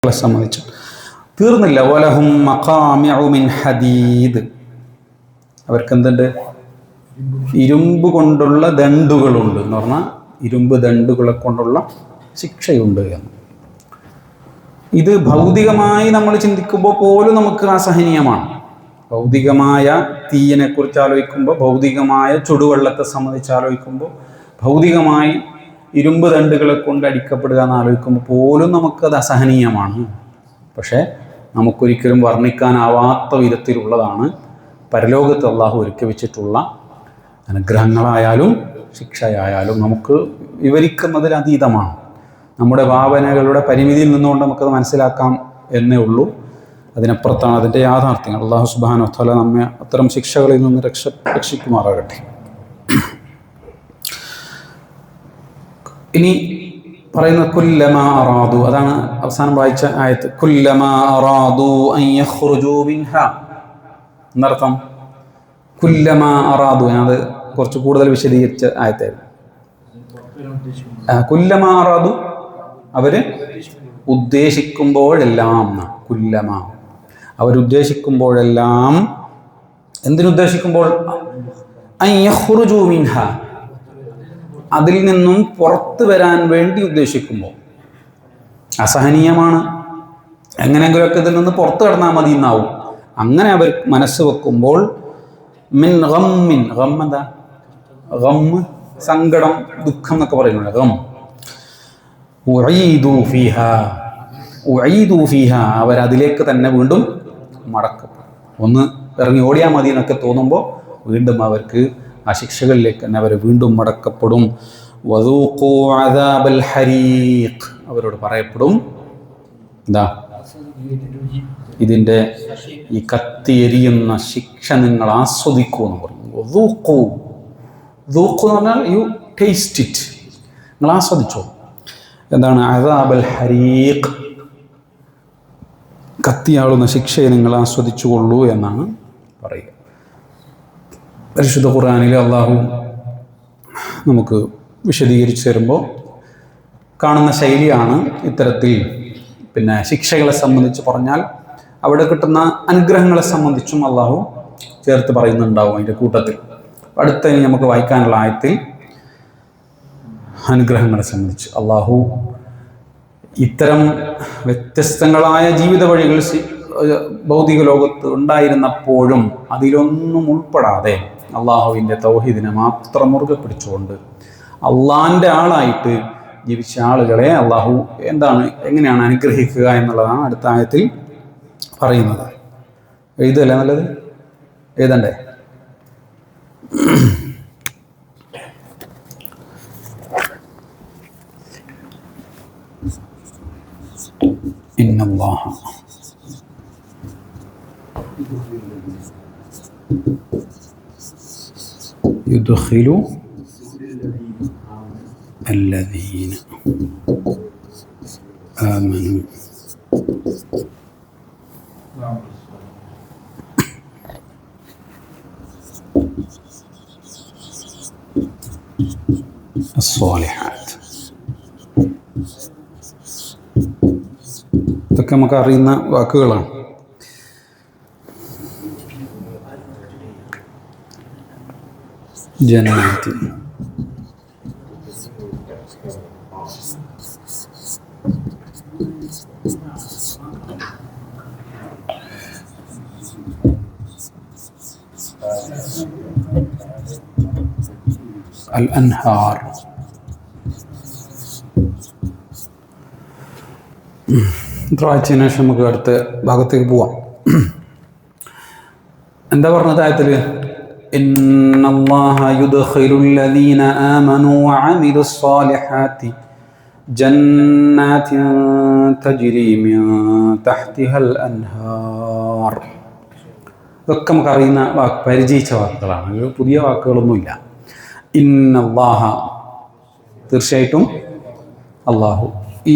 സംബന്ധിച്ച് തീർന്നില്ല. വലഹും മഖാമിഉ മിൻ ഹദീദ്, അവർക്ക് എന്തുണ്ട്? ഇരുമ്പ് കൊണ്ടുള്ള ദണ്ടുകളുണ്ട് എന്ന് പറഞ്ഞാൽ ഇരുമ്പ് ദണ്ടുകളെ കൊണ്ടുള്ള ശിക്ഷയുണ്ട് എന്ന്. ഇത് ഭൗതികമായി നമ്മൾ ചിന്തിക്കുമ്പോൾ പോലും നമുക്ക് അസഹനീയമാണ്. ഭൗതികമായ തീയിനെ കുറിച്ച് ആലോചിക്കുമ്പോൾ, ഭൗതികമായ ചുടുവെള്ളത്തെ സംബന്ധിച്ച് ആലോചിക്കുമ്പോൾ, ഭൗതികമായി ഇരുമ്പ് ദണ്ടുകളെ കൊണ്ട് അടിക്കപ്പെടുക എന്ന് ആലോചിക്കുമ്പോൾ പോലും നമുക്കത് അസഹനീയമാണ്. പക്ഷേ നമുക്കൊരിക്കലും വർണ്ണിക്കാനാവാത്ത വിധത്തിലുള്ളതാണ് പരലോകത്ത് അള്ളാഹു ഒരുക്കി വെച്ചിട്ടുള്ള അനുഗ്രഹങ്ങളായാലും ശിക്ഷയായാലും നമുക്ക് വിവരിക്കുന്നതിൽ അതീതമാണ്. നമ്മുടെ ഭാവനകളുടെ പരിമിതിയിൽ നിന്നുകൊണ്ട് നമുക്കത് മനസ്സിലാക്കാം എന്നേ ഉള്ളൂ. അതിനപ്പുറത്താണ് അതിൻ്റെ യാഥാർത്ഥ്യങ്ങൾ. അള്ളാഹു സുബ്ഹാനഹു വ തആല നമ്മെ അത്തരം ശിക്ഷകളിൽ നിന്ന് രക്ഷിക്കുമാറാകട്ടെ. ഇനി പറയുന്ന കുല്ലമാ അറാദു, അതാണ് അവസാനം വായിച്ച ആയത്ത്. കുല്ലമാ അറാദു അൻ യഖ്റുജൂ മിൻഹാ എന്നർത്ഥം. കുല്ലമാ അറാദു, അത് കുറച്ച് കൂടുതൽ വിശദീകരിച്ച ആയത്തായിരുന്നു. കുല്ലമാ അറാദു, അവര് ഉദ്ദേശിക്കുമ്പോഴെല്ലാം, കുല്ലമാ അവരുദ്ദേശിക്കുമ്പോഴെല്ലാം, എന്തിനുദ്ദേശിക്കുമ്പോൾ? അൻ യഖ്റുജൂ മിൻഹാ, അതിൽ നിന്നും പുറത്തു വരാൻ വേണ്ടി ഉദ്ദേശിക്കുമ്പോൾ. അസഹനീയമാണ്, എങ്ങനെയെങ്കിലുമൊക്കെ ഇതിൽ നിന്ന് പുറത്തു കടന്നാൽ മതി എന്നാവും. അങ്ങനെ അവർ മനസ്സ് വെക്കുമ്പോൾ, മിൻ ഗമ്മിൻ, ഗം എന്താ? ഗമ്മ് സങ്കടം, ദുഃഖം എന്നൊക്കെ പറയുന്നുണ്ട്. ഗം. ഉഈദു ഫീഹാ, ഉഈദു ഫീഹാ, അവരതിലേക്ക് തന്നെ വീണ്ടും മടക്കപ്പെടും. ഒന്ന് ഇറങ്ങി ഓടിയാൽ മതി എന്നൊക്കെ തോന്നുമ്പോൾ വീണ്ടും അവർക്ക് ആ ശിക്ഷകളിലേക്ക് തന്നെ അവർ വീണ്ടും മടക്കപ്പെടും. വദൂഖൂ അദാബൽ ഹരീഖ്, അവരോട് പറയപ്പെടും എന്താ? ഇതിൻ്റെ ഈ കത്തിയെരിയുന്ന ശിക്ഷ നിങ്ങൾ ആസ്വദിക്കൂ എന്ന് പറഞ്ഞു. ദൂഖൂ, ദൂഖു എന്ന് പറഞ്ഞാൽ യു ടേസ്റ്റ് ഇറ്റ്, നിങ്ങൾ ആസ്വദിച്ചോ. എന്താണ്? അദാബൽ ഹരീഖ്, കത്തിയാളുന്ന ശിക്ഷയെ നിങ്ങൾ ആസ്വദിച്ചുകൊള്ളൂ എന്നാണ് പറയുക. പരിശുദ്ധ ഖുർആനിൽ അള്ളാഹു നമുക്ക് വിശദീകരിച്ചു തരുമ്പോൾ കാണുന്ന ശൈലിയാണ് ഇത്തരത്തിൽ. പിന്നെ ശിക്ഷകളെ സംബന്ധിച്ച് പറഞ്ഞാൽ അവിടെ കിട്ടുന്ന അനുഗ്രഹങ്ങളെ സംബന്ധിച്ചും അള്ളാഹു ചേർത്ത് പറയുന്നുണ്ടാവും അതിൻ്റെ കൂട്ടത്തിൽ. അടുത്ത നമുക്ക് വായിക്കാനുള്ള ആയത്തിൽ അനുഗ്രഹങ്ങളെ സംബന്ധിച്ച് അള്ളാഹു ഇത്തരം വ്യത്യസ്തങ്ങളായ ജീവിത വഴികൾ ഭൗതിക ലോകത്ത് ഉണ്ടായിരുന്നപ്പോഴും അതിലൊന്നും ഉൾപ്പെടാതെ അള്ളാഹുവിൻ്റെ തൗഹീദിനെ മാത്രം മുറുകെ പിടിച്ചുകൊണ്ട് അള്ളാഹിൻ്റെ ആളായിട്ട് ജീവിച്ച ആളുകളെ അള്ളാഹു എങ്ങനെയാണ് അനുഗ്രഹിക്കുക എന്നുള്ളതാണ് അടുത്ത ആയത്തിൽ പറയുന്നത്. എഴുതല്ലേ നല്ലത്? എഴുതണ്ടേ? ഇന്നല്ലാഹ യുദ്ഖിലു الذين آمنوا الصالحات. ഇതൊക്കെ നമുക്ക് അറിയുന്ന വാക്കുകളാണ്. ജന്നാത്തി, അൽ അൻഹാർ. ഇത്ര വായിച്ചതിന് ശേഷം നമുക്ക് അടുത്ത ഭാഗത്തേക്ക് പോവാം. എന്താ പറഞ്ഞത് ആയത്തിൽ? ഇന്നല്ലാഹ യുദ്ഖിലുൽ ലദീന ആമനൂ വഅമിലു സ്സാലിഹാത്തി ജന്നാത്തിൻ തജ്രി മിൻ തഹ്തിഹൽ അൻഹാർ. ഇതൊക്കെ നമുക്ക് അറിയുന്ന പരിചയിച്ച വാക്കുകളാണ്, പുതിയ വാക്കുകളൊന്നുമില്ല. ഇന്നല്ലാഹ, തീർച്ചയായിട്ടും അള്ളാഹു. ഈ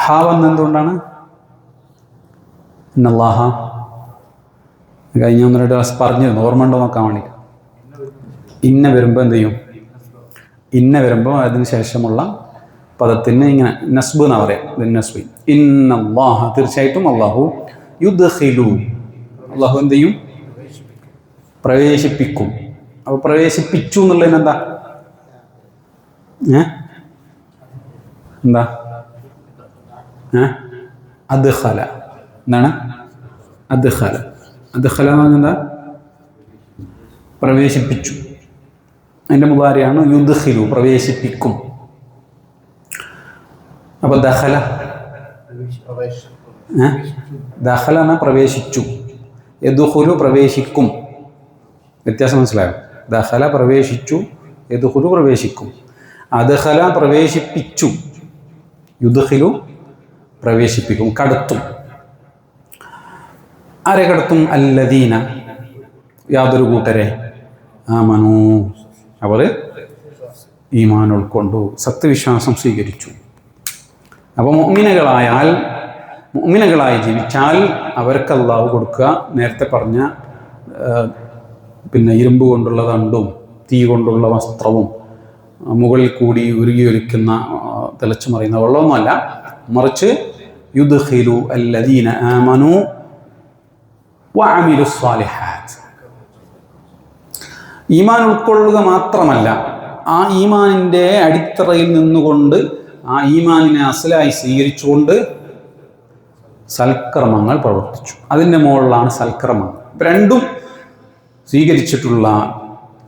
ഹാ വന്നെന്തുകൊണ്ടാണ്? ഇന്നല്ലാഹ കഴിഞ്ഞ 1-2 ക്ലാസ് പറഞ്ഞിരുന്നു, ഓർമ്മ ഉണ്ടോ നോക്കാൻ വേണ്ടി. ഇന്ന വരുമ്പോൾ എന്ത് ചെയ്യും? ഇന്ന വരുമ്പോൾ അതിന് ശേഷമുള്ള പദത്തിന് ഇങ്ങനെ നസ്ബ് എന്നാ പറയാം. നസ്ബ് ഇന്നല്ലാഹ, തീർച്ചയായിട്ടും അള്ളാഹു യുദ്ഖിലു, അള്ളാഹു എന്ത് ചെയ്യും? പ്രവേശിപ്പിക്കും. അപ്പോൾ പ്രവേശിപ്പിച്ചു എന്നുള്ളതിന് എന്താ? എന്താ? അദ്ഖല. എന്താണ് അദ്ഖല? അദ്ഖല എന്ന് പറഞ്ഞാൽ എന്താ? പ്രവേശിപ്പിച്ചു. അതിൻ്റെ മുതാരിയാണ് യുദ്ഖിലു, പ്രവേശിപ്പിക്കും. അപ്പൊ ദഖല, ദഖല എന്ന പ്രവേശിച്ചു, യദ്ഖുലു പ്രവേശിക്കും. വ്യത്യാസം മനസ്സിലായോ? ദഖല പ്രവേശിച്ചു, യദ്ഖുലു പ്രവേശിക്കും. അദ്ഖല പ്രവേശിപ്പിച്ചു, യുദ്ഖിലു പ്രവേശിപ്പിക്കും, കടത്തും. ആരെ കടത്തും? അല്ലദീന, യാതൊരു കൂട്ടരെ, ആമനൂ, അവർ ഈമാൻ ഉൾക്കൊണ്ടു, സത്യവിശ്വാസം സ്വീകരിച്ചു. അപ്പോൾ മുഅ്മിനുകളായി ജീവിച്ചാൽ അവർക്ക് അല്ലാഹു കൊടുക്കുക നേരത്തെ പറഞ്ഞ പിന്നെ ഇരുമ്പ് കൊണ്ടുള്ള ദണ്ഡും തീ കൊണ്ടുള്ള വസ്ത്രവും മുകളിൽ കൂടി ഉരുകിയൊലിക്കുന്ന തിളച്ചു മറിയുന്ന വെള്ളമൊന്നുമല്ല, മറിച്ച് യുദ്ഖിലു അല്ലദീന ആമനു വഅമിലു സ്വാലിഹാത്ത്. ഈമാൻ ഉൾക്കൊള്ളുക മാത്രമല്ല, ആ ഈമാനിൻ്റെ അടിത്തറയിൽ നിന്നുകൊണ്ട്, ആ ഈമാനിനെ അസലായി സ്വീകരിച്ചുകൊണ്ട് സൽക്കർമ്മങ്ങൾ പ്രവർത്തിച്ചു. അതിൻ്റെ മുകളിലാണ് സൽക്കർമ്മങ്ങൾ. രണ്ടും സ്വീകരിച്ചിട്ടുള്ള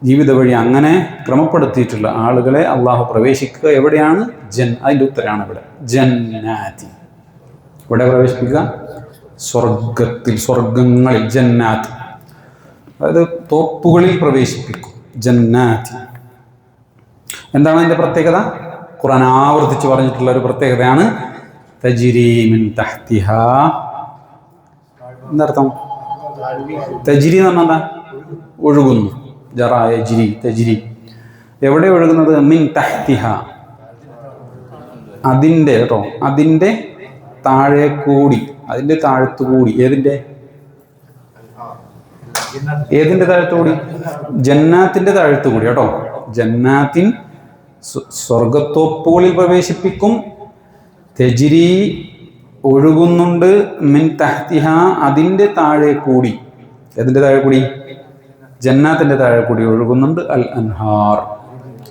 ജീവിത വഴി അങ്ങനെ ക്രമപ്പെടുത്തിയിട്ടുള്ള ആളുകളെ അള്ളാഹു പ്രവേശിക്കുക എവിടെയാണ്? അതിൻ്റെ ഉത്തരമാണ് ഇവിടെ ജന്നാത്തി. ഇവിടെ പ്രവേശിപ്പിക്കുക സ്വർഗത്തിൽ, സ്വർഗങ്ങളിൽ, ജന്നാത്തി, അതായത് തോപ്പുകളിൽ പ്രവേശിപ്പിക്കും. ജന്നാത്തി എന്താണ് അതിൻ്റെ പ്രത്യേകത? ഖുർആൻ ആവർത്തിച്ച് പറഞ്ഞിട്ടുള്ള ഒരു പ്രത്യേകതയാണ് തജ്രി മിൻ തഹ്തിഹാ. എന്തർത്ഥം? തജ്രി എന്ന് പറഞ്ഞാൽ ഒഴുകുന്നു. ജറാ യജ്രി, തജ്രി. എവിടെ ഒഴുകുന്നത്? മിൻ തഹ്തിഹ, അതിൻ്റെ കേട്ടോ, അതിൻ്റെ താഴെ കൂടി, അതിൻ്റെ താഴത്തു കൂടി. ഏതിൻ്റെ താഴത്തുകൂടി? ജന്നാത്തിൻ്റെ താഴത്തുകൂടി കേട്ടോ. ജന്നാത്തിൻ, സ്വർഗത്തോപ്പുകളിൽ പ്രവേശിപ്പിക്കും. തജ്രി ഒഴുകുന്നുണ്ട്. മിൻ തഹ്തിഹ, അതിൻ്റെ താഴെ കൂടി. ഏതിൻ്റെ താഴെ കൂടി? ജന്നാത്തിൻ്റെ താഴെ കൂടി ഒഴുകുന്നുണ്ട്. അൽ അൻഹാർ,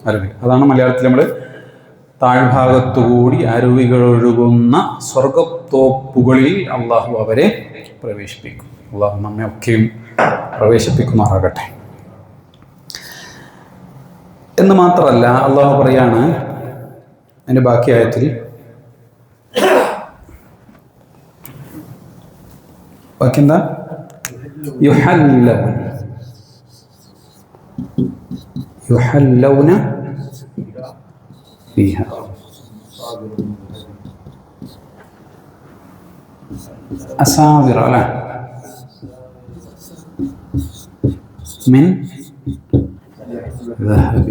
അരുവി. അതാണ് മലയാളത്തിൽ നമ്മൾ താഴ്ഭാഗത്തുകൂടി അരുവികൾ ഒഴുകുന്ന സ്വർഗത്തോപ്പുകളിൽ അള്ളാഹു അവരെ പ്രവേശിപ്പിക്കും. അള്ളാഹു നമ്മെ ഒക്കെയും പ്രവേശിപ്പിക്കുമാറാകട്ടെ. എന്ന് മാത്രമല്ല, അള്ളാഹു പറയാണ് അതിൻ്റെ ബാക്കി ആയത്തിൽ, ബാക്കി എന്താ? യുഹല്ലൗന ഫീഹ അസാവിറ, അല്ലേ? മിൻ ذهب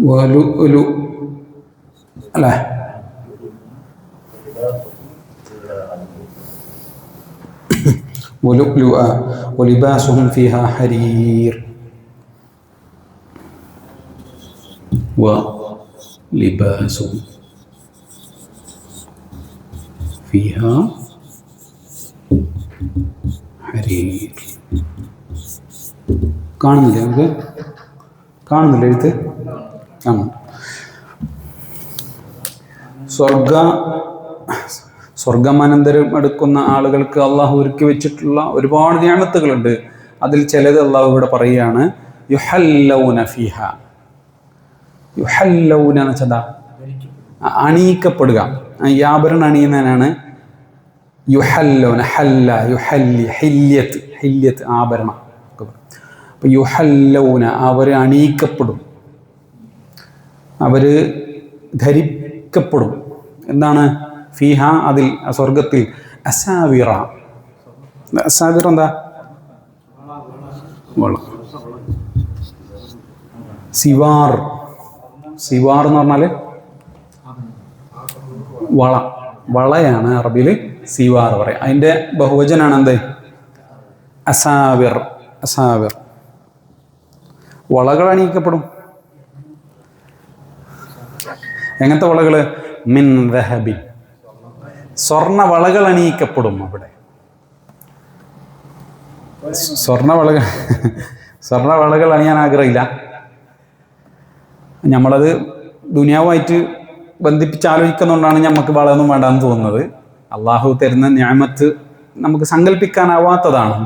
ولؤلؤ، അല്ലേ? ولؤلؤا ولباسهم فيها حرير ولباسهم فيها حرير. കാണുന്നില്ലേ? നമുക്ക് കാണുന്നില്ല എഴുത്ത്? കാണുന്നു. സ്വർഗമാനന്തരം എടുക്കുന്ന ആളുകൾക്ക് അള്ളാഹു ഒരുക്കി വെച്ചിട്ടുള്ള ഒരുപാട് നിഅമത്തുകളുണ്ട്. അതിൽ ചിലത് അള്ളാഹു ഇവിടെ പറയുകയാണ്. യുഹല്ലൗന ഫീഹ. യുഹല്ലൗന എന്ന് വെച്ചാൽ അണിയിക്കപ്പെടുക. ഈ ആഭരണം അണിയുന്നതിനാണ് യുഹല്ലൗന. ഹല്ല, യുഹല്ലി, ഹില്യത്ത്, ഹില്യത്ത് ആഭരണം. അപ്പൊ യുഹല്ലൗന, അവർ അണിയിക്കപ്പെടും, അവർ ധരിക്കപ്പെടും. എന്താണ്? ഫീഹ, അതിൽ, സ്വർഗത്തിൽ. അസാവിറ. അസാവിറ എന്താ? വളം. സിവാർ. സിവാർ എന്ന് പറഞ്ഞാൽ വള, വളയാണ് അറബിയിൽ സിവാർ പറയാം. അതിൻ്റെ ബഹുവചനാണ് എന്ത്? അസാവിർ. അസാവിർ, വളകൾ അണിയിക്കപ്പെടും. എങ്ങനത്തെ വളകൾ? മിൻ ദഹബിൻ, സ്വർണ്ണ വളകൾ അണിയിക്കപ്പെടും. അവിടെ സ്വർണ്ണ വളകൾ അണിയാൻ ആഗ്രഹമില്ല. നമ്മളത് ദുനിയാവുമായിട്ട് ബന്ധിപ്പിച്ച് ആലോചിക്കുന്നതുകൊണ്ടാണ് നമുക്ക് വളമൊന്നും വേണ്ടെന്ന് തോന്നുന്നത്. അള്ളാഹു തരുന്ന നിഅമത്ത് നമുക്ക് സങ്കല്പിക്കാനാവാത്തതാണ്.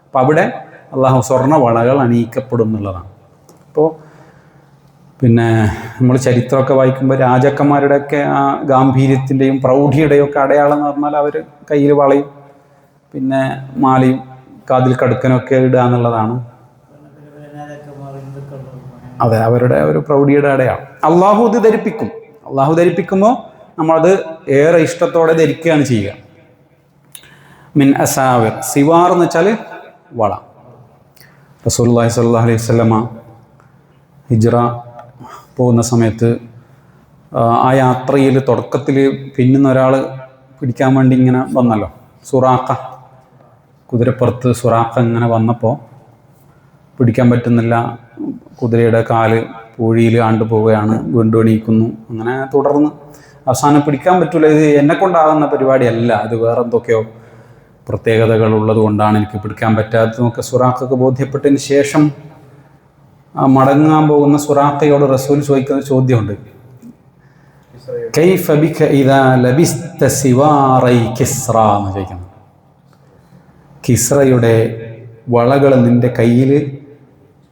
അപ്പം അവിടെ അള്ളാഹു സ്വർണ്ണ വളകൾ അണിയിക്കപ്പെടും എന്നുള്ളതാണ്. അപ്പോൾ പിന്നെ നമ്മൾ ചരിത്രമൊക്കെ വായിക്കുമ്പോൾ രാജാക്കന്മാരുടെയൊക്കെ ആ ഗാംഭീര്യത്തിൻ്റെയും പ്രൗഢിയുടെയും ഒക്കെ അടയാളം എന്ന് പറഞ്ഞാൽ അവർ കയ്യിൽ വളയും പിന്നെ മാലയും കാതിൽ കടുക്കനൊക്കെ ഇടുക എന്നുള്ളതാണ്. അതെ, അവരുടെ ഒരു പ്രൗഢിയുടെ അടയാളം. അള്ളാഹു ഇത് ധരിപ്പിക്കും. അള്ളാഹു ധരിപ്പിക്കുമ്പോൾ നമ്മളത് ഏറെ ഇഷ്ടത്തോടെ ധരിക്കുകയാണ് ചെയ്യുക. മിൻ അസാവിർ, സിവാർ എന്ന് വെച്ചാൽ വള. റസൂലുള്ളാഹി സ്വല്ലല്ലാഹു അലൈഹി വസല്ലമ ഹിജ്റ പോകുന്ന സമയത്ത് ആ യാത്രയിൽ തുടക്കത്തിൽ പിന്നുന്ന ഒരാൾ പിടിക്കാൻ വേണ്ടി ഇങ്ങനെ വന്നല്ലോ, സുറാഖ, കുതിരപ്പുറത്ത് സുറാഖ ഇങ്ങനെ വന്നപ്പോൾ പിടിക്കാൻ പറ്റുന്നില്ല. കുതിരയുടെ കാല് പൂഴിയിൽ ആണ്ടു പോവുകയാണ്, വീണ്ടും എണീക്കുന്നു. അങ്ങനെ തുടർന്ന് അവസാനം പിടിക്കാൻ പറ്റില്ല, ഇത് എന്നെ കൊണ്ടാകുന്ന പരിപാടിയല്ല, ഇത് വേറെ എന്തൊക്കെയോ പ്രത്യേകതകൾ ഉള്ളത് കൊണ്ടാണ് എനിക്ക് പിടിക്കാൻ പറ്റാത്തതെന്നൊക്കെ സുറാഖക്ക് ബോധ്യപ്പെട്ടതിന് ശേഷം മടങ്ങാൻ പോകുന്ന സുറാഖയോട് റസൂൽ ചോദിക്കുന്ന ചോദ്യമുണ്ട്, കൈഫ ബിക ഇദാ ലബിസ്ത സിവാറൈ കിസ്റ എന്ന് ചോദിക്കുന്നു. കിസ്റയുടെ വളകൾ നിൻ്റെ കയ്യിൽ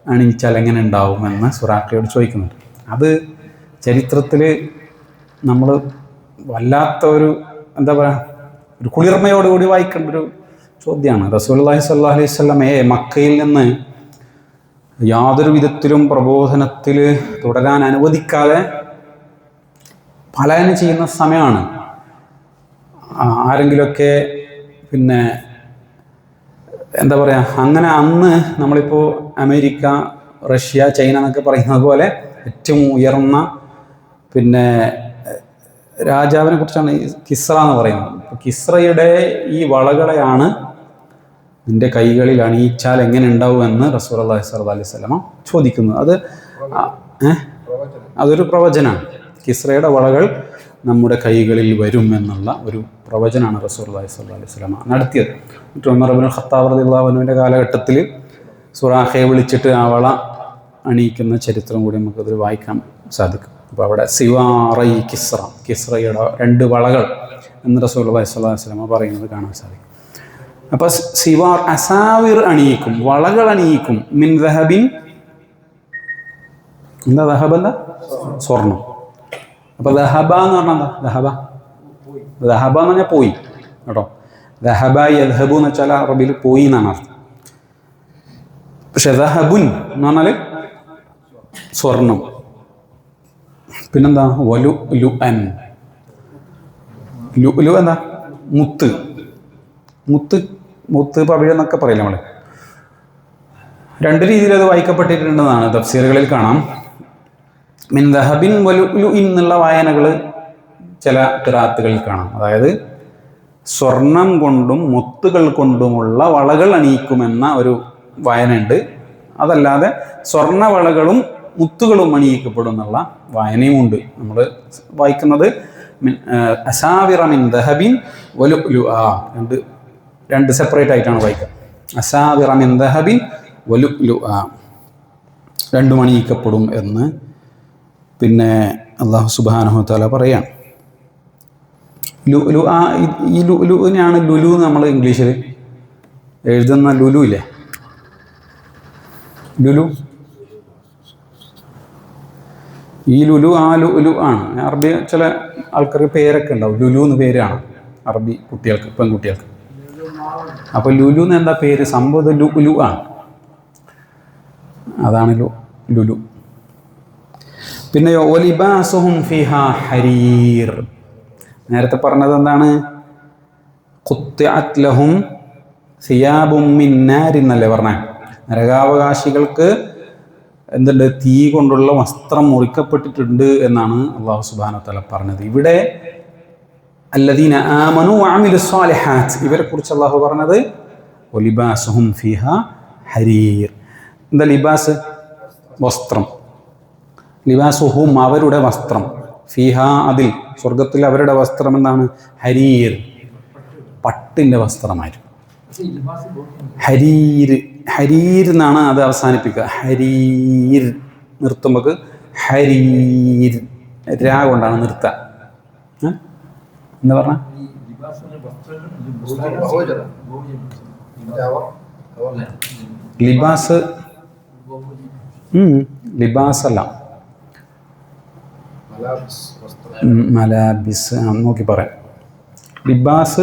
അണിയിച്ചാൽ എങ്ങനെ ഉണ്ടാവുമെന്ന് സുറാഖയോട് ചോദിക്കുന്നുണ്ട്. അത് ചരിത്രത്തിൽ നമ്മൾ വല്ലാത്ത ഒരു എന്താ പറയുക, ഒരു കുളിർമയോടുകൂടി വായിക്കേണ്ട ഒരു ചോദ്യമാണ്. റസൂലുള്ളാഹി സ്വല്ലല്ലാഹു അലൈഹി വസല്ലമയെ മക്കയിൽ നിന്ന് യാതൊരു വിധത്തിലും പ്രബോധനത്തിൽ തുടരാൻ അനുവദിക്കാതെ പലായനം ചെയ്യുന്ന സമയമാണ്. ആരെങ്കിലുമൊക്കെ പിന്നെ എന്താ പറയുക, അങ്ങനെ അന്ന് നമ്മളിപ്പോൾ അമേരിക്ക, റഷ്യ, ചൈന എന്നൊക്കെ പറയുന്നത് പോലെ ഏറ്റവും ഉയർന്ന പിന്നെ രാജാവിനെ കുറിച്ചാണ് കിസ്റ എന്ന് പറയുന്നത്. കിസ്റയുടെ ഈ വളകളെയാണ് നിൻ്റെ കൈകളിൽ അണിയിച്ചാൽ എങ്ങനെ ഉണ്ടാവുമെന്ന് റസൂലുള്ളാഹി സ്വല്ലല്ലാഹു അലൈഹി വസല്ലമ ചോദിക്കുന്നത്. അതൊരു പ്രവചനമാണ്. കിസ്റയുടെ വളകൾ നമ്മുടെ കൈകളിൽ വരും എന്നുള്ള ഒരു പ്രവചനമാണ് റസൂലുള്ളാഹി സ്വല്ലല്ലാഹു അലൈഹി വസല്ലമ നടത്തിയത്. ഉമർ ഇബ്നുൽ ഖത്താബ് റളിയല്ലാഹു അൻഹുവിൻ്റെ കാലഘട്ടത്തിൽ സുറാഖയെ വിളിച്ചിട്ട് ആ വള അണിയിക്കുന്ന ചരിത്രം കൂടി നമുക്കതിൽ വായിക്കാൻ സാധിക്കും. അപ്പോൾ അവിടെ സിവാറൈ കിസ്റ, കിസ്റയുടെ 2 വളകൾ എന്ന് റസൂലുള്ളാഹി സ്വല്ലല്ലാഹു അലൈഹി വസല്ലമ പറയുന്നത് കാണാൻ സാധിക്കും. അപ്പോൾ സിവാർ, അസാവിർ അണിയിക്കും, വളകൾ അണിയിക്കും. മിൻ ദഹബിൻ, എന്താ ദഹബ്, എന്താ സ്വർണം. അപ്പോൾ ദഹബ എന്ന് പറഞ്ഞാൽ എന്താ? ദഹബ എന്ന് പറഞ്ഞാൽ പോയി കേട്ടോ. ദഹബ യദ്ഹബു എന്ന് വെച്ചാൽ അറബിയിൽ പോയി എന്നാണ് അർത്ഥം. പക്ഷെ ദഹബുൻ എന്ന് പറഞ്ഞാൽ സ്വർണം. പിന്നെന്താ? വലു ലു അൻ, ലു എന്താ? മുത്ത്, മുത്ത്, മുത്ത് പവിഴ എന്നൊക്കെ പറയില്ല നമ്മൾ. 2 രീതിയിൽ അത് വായിക്കപ്പെട്ടിട്ടുണ്ടെന്നാണ് തഫ്സീറുകളിൽ കാണാം. മിൻ ദഹബിൻ വലു എന്നുള്ള വായനകൾ ചില ഖിറാഅത്തുകളിൽ കാണാം. അതായത് സ്വർണം കൊണ്ടും മുത്തുകൾ കൊണ്ടുമുള്ള വളകൾ അണിയിക്കുമെന്ന ഒരു വായനയുണ്ട്. അതല്ലാതെ സ്വർണ്ണ വളകളും മുത്തുകളും അണിയിക്കപ്പെടും എന്നുള്ള വായനയും ഉണ്ട്. നമ്മൾ വായിക്കുന്നത് അസാവിറ മിൻ ദഹബിൻ വലു രണ്ട് സെപ്പറേറ്റ് ആയിട്ടാണ് വായിക്കുക. അസാവിറ മിൻ ദഹബിൻ വലു 2 അണിയിക്കപ്പെടും എന്ന് പിന്നെ അല്ലാഹു സുബ്ഹാനഹു വ തആല പറയാണ്. ഈ ലുലുവിനെയാണ് ലുലു നമ്മൾ ഇംഗ്ലീഷിൽ എഴുതുന്ന ലുലു ഇല്ലേ, ലുലു. ഈ ലുലു ആ ലുലു ആണ്. അറബി ചില ആൾക്കാർക്ക് പേരൊക്കെ ഉണ്ടാവും, ലുലു എന്ന് പേരാണ് അറബി കുട്ടികൾക്ക്, പെൺകുട്ടികൾക്ക്. അപ്പോൾ ലുലു എന്ന് എന്താ പേര്? സംഭവം ലുലു ആണ്. അതാണ് ലുലു. പിന്നെ ഒലിബാസുഹും ഫിഹാ ഹരീർ. നേരത്തെ പറഞ്ഞത് എന്താണ്? ഖുത്തിഅത് ലഹും സിയാബും മിൻ നാർ എന്നല്ലേ പറഞ്ഞേ. നരകാവകാശികൾക്ക് എന്തുണ്ട്? തീ കൊണ്ടുള്ള വസ്ത്രം മുറിക്കപ്പെട്ടിട്ടുണ്ട് എന്നാണ് അല്ലാഹു സുബ്ഹാനഹു വ തആല പറഞ്ഞത്. ഇവിടെ അല്ലദീന ആമനു വഅമിലുസ് സാലിഹാത്ത്, ഇവരെ കുറിച്ച് അല്ലാഹു പറഞ്ഞത് ഒലിബാസുഹും ഫിഹാ ഹരീർ. എന്താ ലിബാസ്? വസ്ത്രം. ലിബാസുഹും അവരുടെ വസ്ത്രം, ഫിഹ അതിൽ, സ്വർഗത്തിൽ അവരുടെ വസ്ത്രം എന്താണ്? ഹരീർ, പട്ടിൻ്റെ വസ്ത്രമായിരുന്നു. ഹരീർ, ഹരീർ എന്നാണ് അത് അവസാനിപ്പിക്കുക. ഹരീർ നിർത്തുമ്പോൾ ഹരീർ രാ കൊണ്ടാണ് നിർത്തുക. എന്താ പറഞ്ഞ? ലിബാസ്, ലിബാസ് അല്ല, മലാബിസ് നോക്കി പറയാം. ലിബാസ്